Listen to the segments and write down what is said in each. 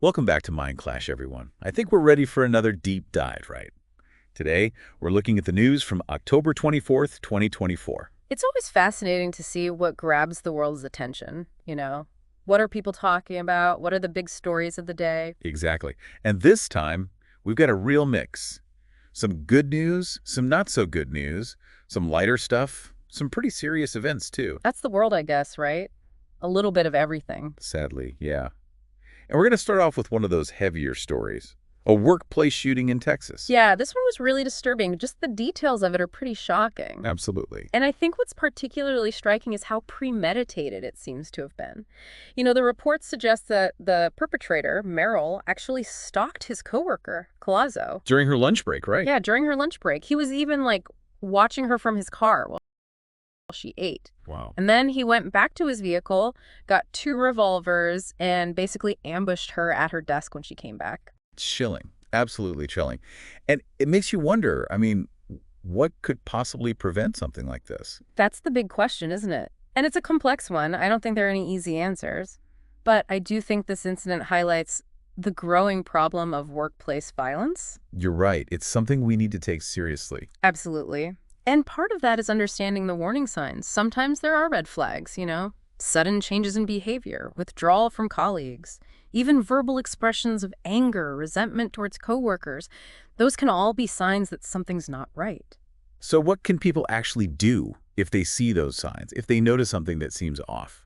Welcome back to Mind Clash, everyone. I think we're ready for another deep dive, right? Today, we're looking at the news from October 24th, 2024. It's always fascinating to see what grabs the world's attention. What are people talking about? What are the big stories of the day? Exactly. And this time, we've got a real mix. Some good news, some not so good news, some lighter stuff, some pretty serious events, too. That's the world, I guess, right? A little bit of everything. Sadly, yeah. And we're going to start off with one of those heavier stories. A workplace shooting in Texas. Yeah, this one was really disturbing. Just the details of it are pretty shocking. Absolutely. And I think what's particularly striking is how premeditated it seems to have been. The reports suggest that the perpetrator, Merrill, actually stalked his coworker, Colazo. During her lunch break, right? Yeah, during her lunch break. He was even, watching her from his car while she ate. Wow. And then he went back to his vehicle, got two revolvers, and basically ambushed her at her desk when she came back. Chilling. Absolutely chilling. And it makes you wonder, what could possibly prevent something like this? That's the big question, isn't it? And it's a complex one. I don't think there are any easy answers. But I do think this incident highlights the growing problem of workplace violence. You're right. It's something we need to take seriously. Absolutely. And part of that is understanding the warning signs. Sometimes there are red flags. Sudden changes in behavior, withdrawal from colleagues, even verbal expressions of anger, resentment towards coworkers. Those can all be signs that something's not right. So what can people actually do if they see those signs, if they notice something that seems off?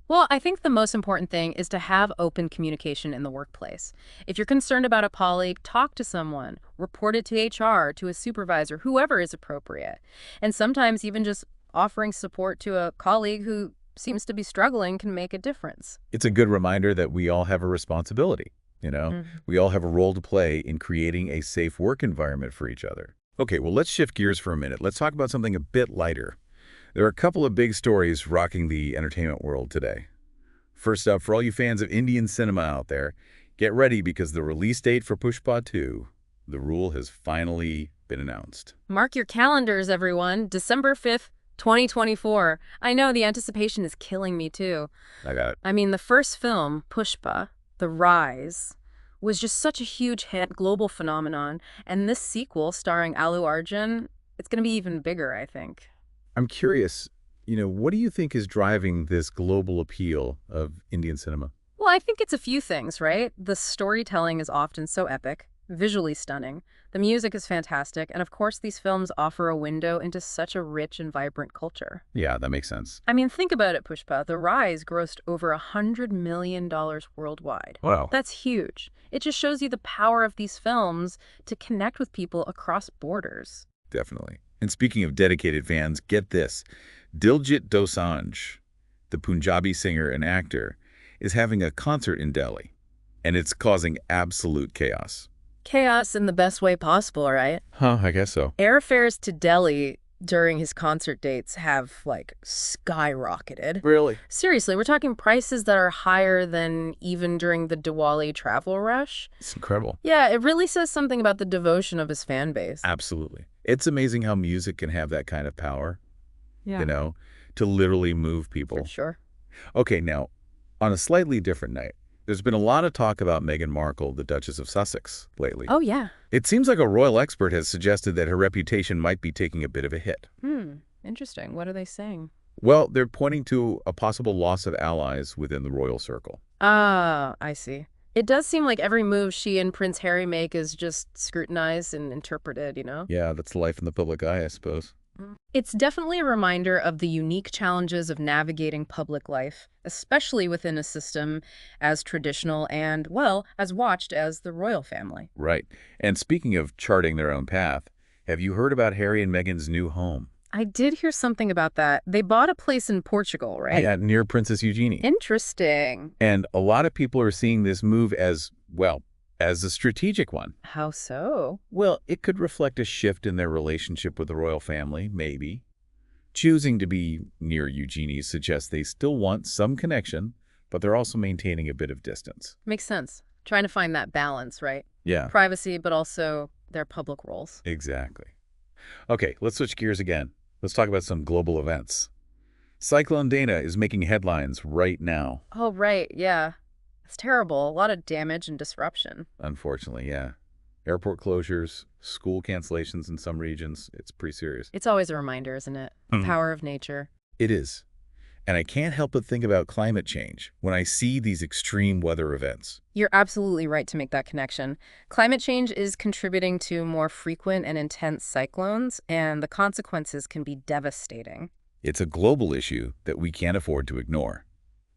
Well, I think the most important thing is to have open communication in the workplace. If you're concerned about a colleague, talk to someone, report it to HR, to a supervisor, whoever is appropriate. And sometimes even just offering support to a colleague who seems to be struggling can make a difference. It's a good reminder that we all have a responsibility, We all have a role to play in creating a safe work environment for each other. Okay, well, let's shift gears for a minute. Let's talk about something a bit lighter. There are a couple of big stories rocking the entertainment world today. First up, for all you fans of Indian cinema out there, get ready because the release date for Pushpa 2, The Rule, has finally been announced. Mark your calendars, everyone. December 5th, 2024. I know the anticipation is killing me, too. I got it. I mean, the first film, Pushpa, The Rise, was just such a huge hit, global phenomenon. And this sequel, starring Alu Arjun, it's going to be even bigger, I think. I'm curious, what do you think is driving this global appeal of Indian cinema? Well, I think it's a few things, right? The storytelling is often so epic, visually stunning. The music is fantastic. And of course, these films offer a window into such a rich and vibrant culture. Yeah, that makes sense. I mean, think about it, Pushpa. The Rise grossed over $100 million worldwide. Wow. That's huge. It just shows you the power of these films to connect with people across borders. Definitely. And speaking of dedicated fans, get this. Diljit Dosanjh, the Punjabi singer and actor, is having a concert in Delhi, and it's causing absolute chaos. Chaos in the best way possible, right? Huh, I guess so. Airfares to Delhi during his concert dates have, skyrocketed. Really? Seriously, we're talking prices that are higher than even during the Diwali travel rush. It's incredible. Yeah, it really says something about the devotion of his fan base. Absolutely. It's amazing how music can have that kind of power, Yeah, to literally move people. for sure. Okay, now, on a slightly different note, there's been a lot of talk about Meghan Markle, the Duchess of Sussex, lately. Oh, yeah. It seems like a royal expert has suggested that her reputation might be taking a bit of a hit. Interesting. What are they saying? Well, they're pointing to a possible loss of allies within the royal circle. Ah, I see. It does seem like every move she and Prince Harry make is just scrutinized and interpreted. Yeah, that's life in the public eye, I suppose. It's definitely a reminder of the unique challenges of navigating public life, especially within a system as traditional and, well, as watched as the royal family. Right. And speaking of charting their own path, have you heard about Harry and Meghan's new home? I did hear something about that. They bought a place in Portugal, right? Yeah, near Princess Eugenie. Interesting. And a lot of people are seeing this move as, well, as a strategic one. How so? Well, it could reflect a shift in their relationship with the royal family, maybe. Choosing to be near Eugenie suggests they still want some connection, but they're also maintaining a bit of distance. Makes sense. Trying to find that balance, right? Yeah, Privacy, but also their public roles. exactly. Okay, let's switch gears again. Let's talk about some global events. Cyclone Dana is making headlines right now. Oh, right, yeah. It's terrible. A lot of damage and disruption. Unfortunately, yeah. Airport closures, school cancellations in some regions, it's pretty serious. It's always a reminder, isn't it? The power of nature. It is. And I can't help but think about climate change when I see these extreme weather events. You're absolutely right to make that connection. Climate change is contributing to more frequent and intense cyclones, and the consequences can be devastating. It's a global issue that we can't afford to ignore.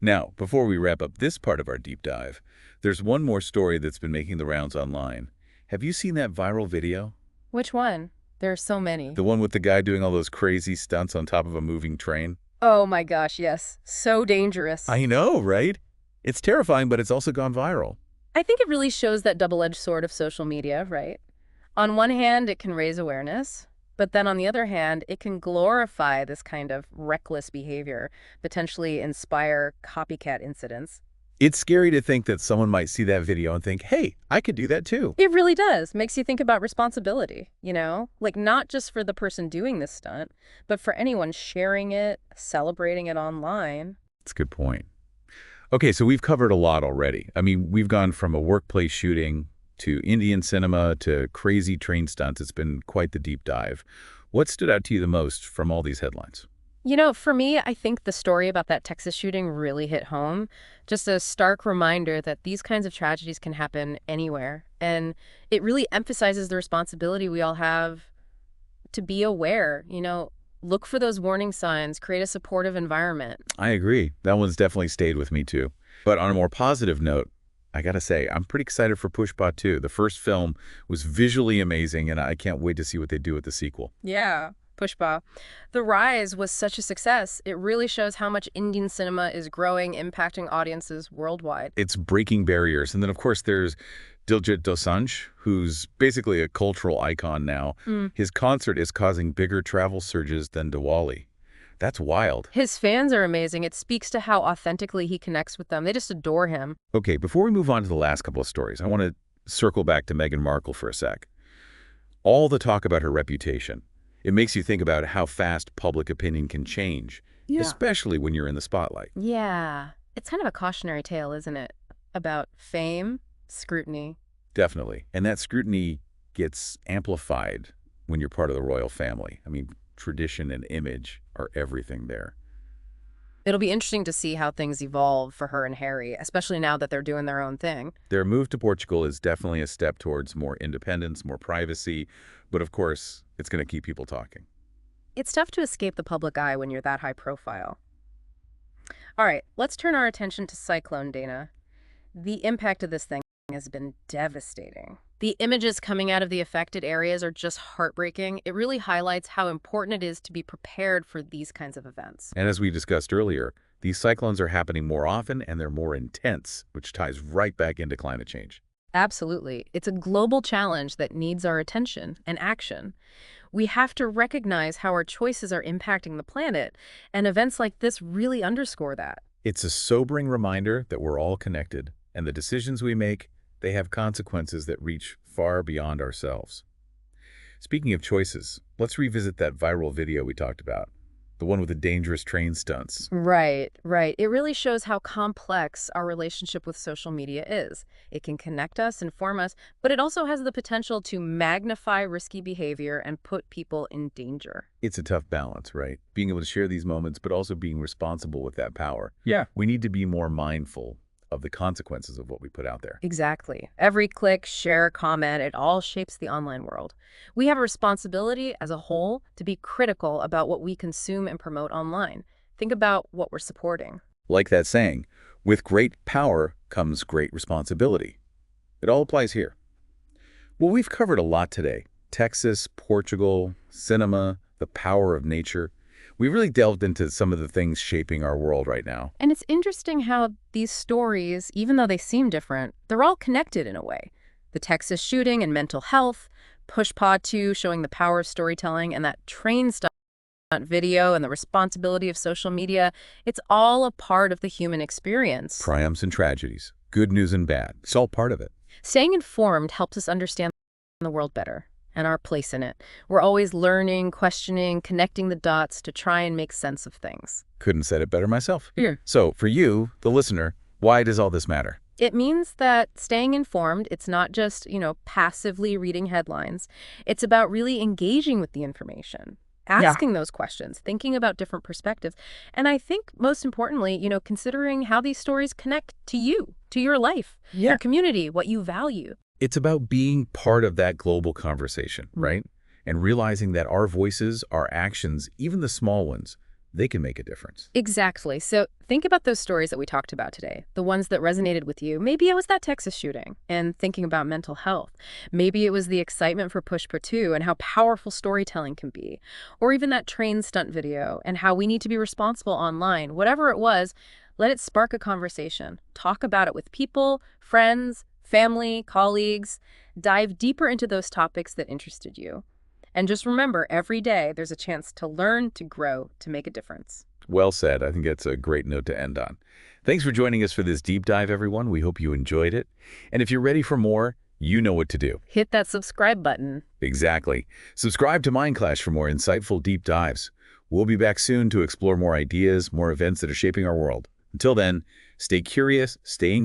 Now, before we wrap up this part of our deep dive, there's one more story that's been making the rounds online. Have you seen that viral video? Which one? There are so many. The one with the guy doing all those crazy stunts on top of a moving train? Oh my gosh, yes. So dangerous. I know, right? It's terrifying, but it's also gone viral. I think it really shows that double-edged sword of social media, right? On one hand, it can raise awareness, but then on the other hand, it can glorify this kind of reckless behavior, potentially inspire copycat incidents. It's scary to think that someone might see that video and think, hey, I could do that too. It really does. Makes you think about responsibility, you know? Like not just for the person doing this stunt, but for anyone sharing it, celebrating it online. That's a good point. Okay, so we've covered a lot already. I mean, we've gone from a workplace shooting to Indian cinema to crazy train stunts. It's been quite the deep dive. What stood out to you the most from all these headlines? You know, for me, I think the story about that Texas shooting really hit home. Just a stark reminder that these kinds of tragedies can happen anywhere. And it really emphasizes the responsibility we all have to be aware, look for those warning signs, create a supportive environment. I agree. That one's definitely stayed with me too. But on a more positive note, I gotta say, I'm pretty excited for Pushpa 2. The first film was visually amazing, and I can't wait to see what they do with the sequel. Yeah. Pushpa. The Rise was such a success. It really shows how much Indian cinema is growing, impacting audiences worldwide. It's breaking barriers. And then, of course, there's Diljit Dosanjh, who's basically a cultural icon now. His concert is causing bigger travel surges than Diwali. That's wild. His fans are amazing. It speaks to how authentically he connects with them. They just adore him. Okay, before we move on to the last couple of stories, I want to circle back to Meghan Markle for a sec. All the talk about her reputation. It makes you think about how fast public opinion can change, especially when you're in the spotlight. Yeah. It's kind of a cautionary tale, isn't it? About fame, scrutiny. Definitely. And that scrutiny gets amplified when you're part of the royal family. I mean, tradition and image are everything there. It'll be interesting to see how things evolve for her and Harry, especially now that they're doing their own thing. Their move to Portugal is definitely a step towards more independence, more privacy, but of course, it's going to keep people talking. It's tough to escape the public eye when you're that high profile. All right, let's turn our attention to Cyclone Dana. The impact of this thing has been devastating. The images coming out of the affected areas are just heartbreaking. It really highlights how important it is to be prepared for these kinds of events. And as we discussed earlier, these cyclones are happening more often and they're more intense, which ties right back into climate change. Absolutely. It's a global challenge that needs our attention and action. We have to recognize how our choices are impacting the planet, and events like this really underscore that. It's a sobering reminder that we're all connected, and the decisions we make, they have consequences that reach far beyond ourselves. Speaking of choices, let's revisit that viral video we talked about, the one with the dangerous train stunts. Right. It really shows how complex our relationship with social media is. It can connect us, inform us, but it also has the potential to magnify risky behavior and put people in danger. It's a tough balance, right? Being able to share these moments, but also being responsible with that power. We need to be more mindful of the consequences of what we put out there. Exactly. Every click, share, comment, it all shapes the online world. We have a responsibility as a whole to be critical about what we consume and promote online. Think about what we're supporting. Like that saying, with great power comes great responsibility. It all applies here. Well, we've covered a lot today. Texas, Portugal, cinema, the power of nature. We really delved into some of the things shaping our world right now. And it's interesting how these stories, even though they seem different, they're all connected in a way. The Texas shooting and mental health, Pushpa 2 showing the power of storytelling, and that train stunt video and the responsibility of social media, it's all a part of the human experience. Triumphs and tragedies, good news and bad, it's all part of it. Staying informed helps us understand the world better and our place in it. We're always learning, questioning, connecting the dots to try and make sense of things. Couldn't said it better myself. Yeah. So for you, the listener, why does all this matter? It means that staying informed, it's not just, passively reading headlines. It's about really engaging with the information, Yeah. asking those questions, thinking about different perspectives. And I think most importantly, considering how these stories connect to you, to your life, Yeah. your community, what you value. It's about being part of that global conversation, right? And realizing that our voices, our actions, even the small ones, they can make a difference. Exactly. So think about those stories that we talked about today, the ones that resonated with you. Maybe it was that Texas shooting and thinking about mental health. Maybe it was the excitement for Pushpa 2 and how powerful storytelling can be. Or even that train stunt video and how we need to be responsible online. Whatever it was, let it spark a conversation. Talk about it with people, friends, family, colleagues. Dive deeper into those topics that interested you. And just remember, every day there's a chance to learn, to grow, to make a difference. Well said. I think that's a great note to end on. Thanks for joining us for this deep dive, everyone. We hope you enjoyed it. And if you're ready for more, you know what to do. Hit that subscribe button. Exactly. Subscribe to Mind Clash for more insightful deep dives. We'll be back soon to explore more ideas, more events that are shaping our world. Until then, stay curious, stay